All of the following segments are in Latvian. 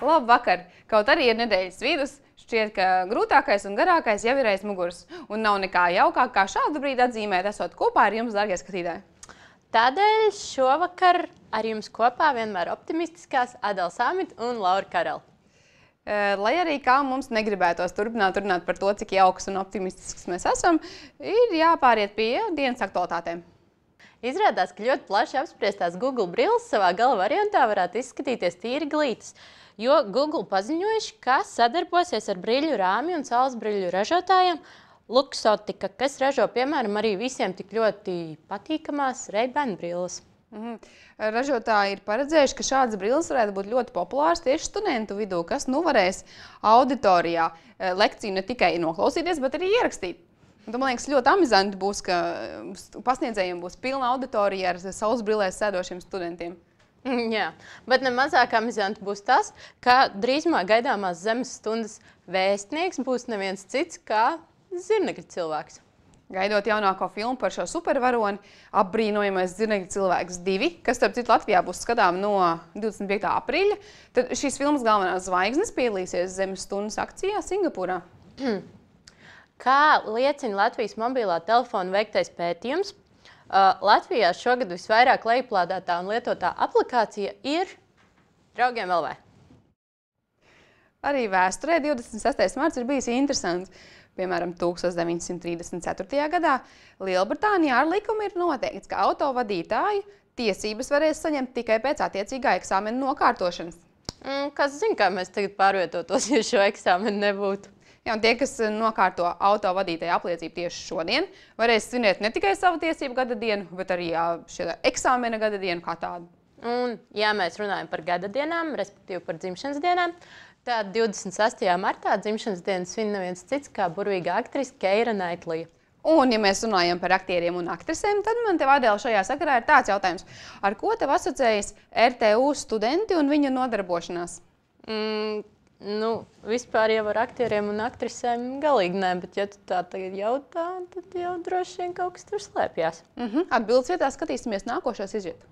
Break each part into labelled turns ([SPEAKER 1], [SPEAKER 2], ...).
[SPEAKER 1] Labvakar! Kaut arī ir nedēļas vidus, šķiet, ka grūtākais un garākais jau ir aiz muguras. Un nav nekā jaukāk, kā šādu brīdi atzīmēt, esot kopā ar jums, dārgie skatītāji.
[SPEAKER 2] Tādēļ šovakar ar jums kopā vienmēr optimistiskās Adela Samita un Laura Karela.
[SPEAKER 1] Lai arī kā mums negribētos turpināt runāt par to, cik jauks un optimistisks mēs esam, ir jāpāriet pie dienas aktualitātēm.
[SPEAKER 2] Izrādās, ka ļoti plaši apspriestās Google brilles savā gala variantā varētu izskatīties tīri glītas, jo Google paziņojuši, ka sadarbosies ar briļu rāmju un saules briļu ražotājiem Luxottica, kas ražo, piemēram, arī visiem tik ļoti patīkamās Ray-Ban brilles.
[SPEAKER 1] Ražotāji ir paredzējuši, ka šādas brilles varētu būt ļoti populāras tieši studentu vidū, kas varēs auditorijā lekciju ne tikai noklausīties, bet arī ierakstīt. Un, man liekas, ļoti amizanti būs, ka pasniedzējiem būs pilna auditorija ar saules brillēs sēdošiem studentiem.
[SPEAKER 2] Jā, bet nemazāk amizanti būs tas, ka drīzumā gaidāmās zemes stundas vēstnieks būs neviens cits kā zirnekļa cilvēks.
[SPEAKER 1] Gaidot jaunāko filmu par šo supervaroni, apbrīnojamais zirnekļa cilvēks 2, kas, starp citu, Latvijā būs skatām no 25. aprīļa, tad šīs filmas galvenās zvaigznes piedalīsies zemes stundas akcijā Singapūrā.
[SPEAKER 2] Kā liecina Latvijas mobilā telefona veiktais pētījums, Latvijā šogad visvairāk lejuplādētā un lietotā aplikācija ir Draugiem LV.
[SPEAKER 1] Arī vēsturē 26. marts ir bijis interesants. Piemēram, 1934. gadā Lielbritānijā ar likumu ir noteikts, ka autovadītāji tiesības varēs saņemt tikai pēc attiecīgā eksāmena nokārtošanas.
[SPEAKER 2] Kas zina, kā mēs tagad pārvietotos, ja šo eksāmenu nebūtu?
[SPEAKER 1] Jā, un tie, kas nokārto autovadītāja apliecību tieši šodien, varēs svinēt ne tikai savu tiesību gada dienu, bet arī eksāmena gada dienu kā tādu.
[SPEAKER 2] Un, ja mēs runājam par gada dienām, respektīvi par dzimšanas dienām, tad 28. martā dzimšanas dienu svin neviens cits kā burvīga aktrise Keira Naitlija.
[SPEAKER 1] Un, ja mēs runājam par aktieriem un aktrisēm, tad man tev, Adela, šajā sakarā ir tāds jautājums. Ar ko tev asociējas RTU studenti un viņu nodarbošanās?
[SPEAKER 2] Vispār jau ar aktieriem un aktrisēm galīgi nē, bet ja tu tā tagad jautā, tad jau droši vien kaut kas tur slēpjās.
[SPEAKER 1] Atbildes vietā skatīsimies nākošo sižetu.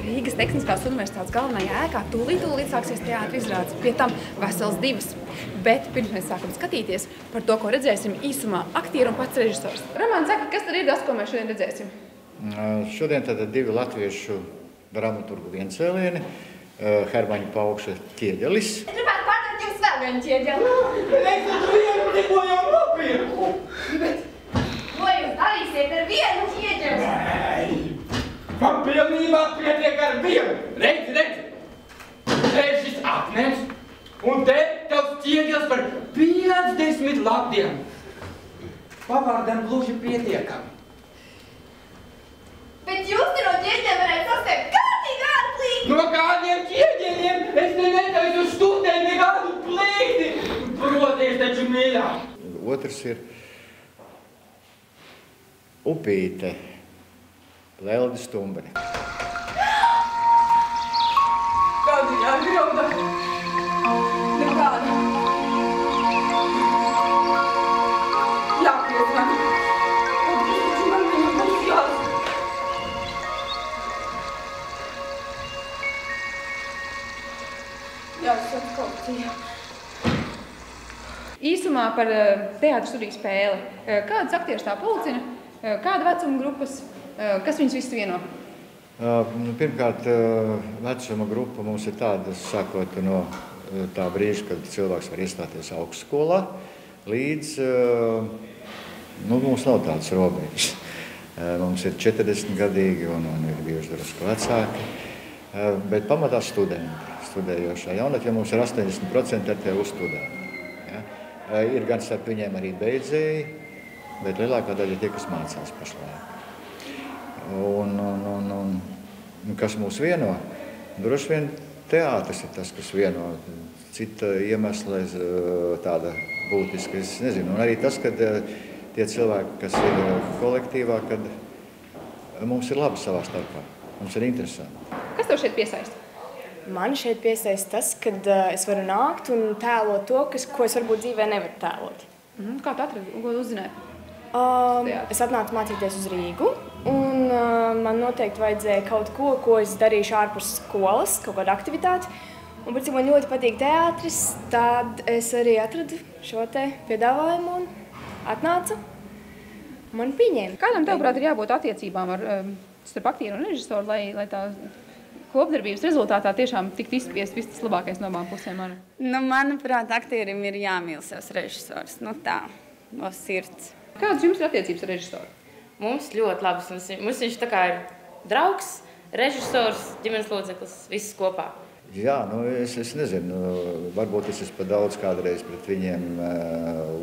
[SPEAKER 1] Rīgas Tehniskās universitātes galvenajā ēkā tūlīt sāksies teātra izrādes, pie tam vesels 2. Bet pirms mēs sākam skatīties par to, ko redzēsim īsumā aktieru un pats režisors. Roman, saka, kas tad ir tas, ko mēs šodien redzēsim?
[SPEAKER 3] Šodien tad 2 latviešu dramaturgu viencēlieni, Hermaņa Paukša Ķieģelis.
[SPEAKER 4] Es gribētu pārdot jums vēl vienu ķieģeli.
[SPEAKER 5] Es taču vienu tikko jau nopirku.
[SPEAKER 4] Bet ko jūs darīsiet ar vienu ķieģeli?
[SPEAKER 5] Man pilnībā pietiek ar vienu. Redzi. Te ir šis akmens, un te tavs ķieģelis par 50 labdiem. Pavārdam gluži pietiekami.
[SPEAKER 4] Bet jūs te no ķieģeļiem varētu sastēpt kārtīgi ārplīgi.
[SPEAKER 5] No kādiem ķieģeļiem es netaisu studēt nekādu plīti. Proties taču mīļā.
[SPEAKER 3] Otrs ir upīte. Leldi Stumbri.
[SPEAKER 4] Kādu jāgrauda? Nekādu. Jāpiet man. Man viņu būs jāsaka. Jāsaka kaut cija.
[SPEAKER 1] Īsumā par teātra studiju spēli. Kādas aktierus tā pulcina? Kāda vecuma grupas? Kas viņus visus vieno?
[SPEAKER 3] Pirmkārt, vecuma grupa mums ir tāda, sākot no tā brīža, kad cilvēks var iestāties augstskolā, līdz, mums nav tādas robežas. Mums ir 40-gadīgi un ir bijuši drusku vecāki, bet pamatā studējošā jaunatve, mums ir 80% ar tevi studenti. Ja? Ir gan starp viņiem arī beidzēji, bet lielākā daļa ir tie, kas mācās pašlaik. Un kas mūs vieno? Droši vien teātris ir tas, kas vieno. Cita iemesla tāda būtiska, es nezinu. Un arī tas, ka tie cilvēki, kas ir kolektīvā, kad mums ir labi savā starpā. Mums ir interesanti.
[SPEAKER 1] Kas tev šeit piesaista?
[SPEAKER 6] Man šeit piesaista tas, kad es varu nākt un tēlot to, ko es varbūt dzīvē nevaru tēlot.
[SPEAKER 1] Kā tu atradi un ko uzzināji?
[SPEAKER 6] Es atnācu mācīties uz Rīgu, un man noteikti vajadzēja kaut ko es darīšu ārpus skolas, kaut kādu aktivitāti. Un, cik man ļoti patīk teātris, tad es arī atradu šo te piedāvājumu un atnācu. Man pieņēma.
[SPEAKER 1] Kādam tavuprāt ir jābūt attiecībām starp aktieru un režisoru, lai tā kopdarbības rezultātā tiešām tikt izspiest viss tas labākais no abām pusēm?
[SPEAKER 7] Manuprāt, aktierim ir jāmīl savs režisors. Tā, no sirds.
[SPEAKER 1] Kādas jums ir attiecības ar režisoru?
[SPEAKER 2] Mums ļoti labas. Mums viņš tā kā ir draugs, režisors, ģimenes loceklis, viss kopā.
[SPEAKER 3] Jā, es nezinu, varbūt es esmu daudz kādreiz pret viņiem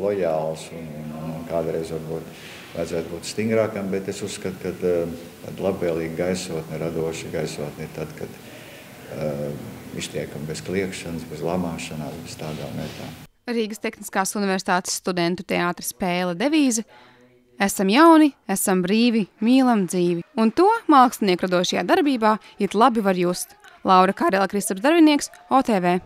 [SPEAKER 3] lojāls un kādreiz varbūt vajadzētu būt stingrākam, bet es uzskatu, ka tāda labvēlīga gaisotne, radoša gaisotne ir tad, kad iztiekam bez kliekšanas, bez lamāšanās, bez tādām lietām.
[SPEAKER 1] Rīgas Tehniskās universitātes studentu teātra spēle devīze Esam jauni, esam brīvi, mīlam dzīvi. Un to mākslinieku radošajā darbībā it labi var just. Laura Karela, Kristaps Darvinieks, OTV.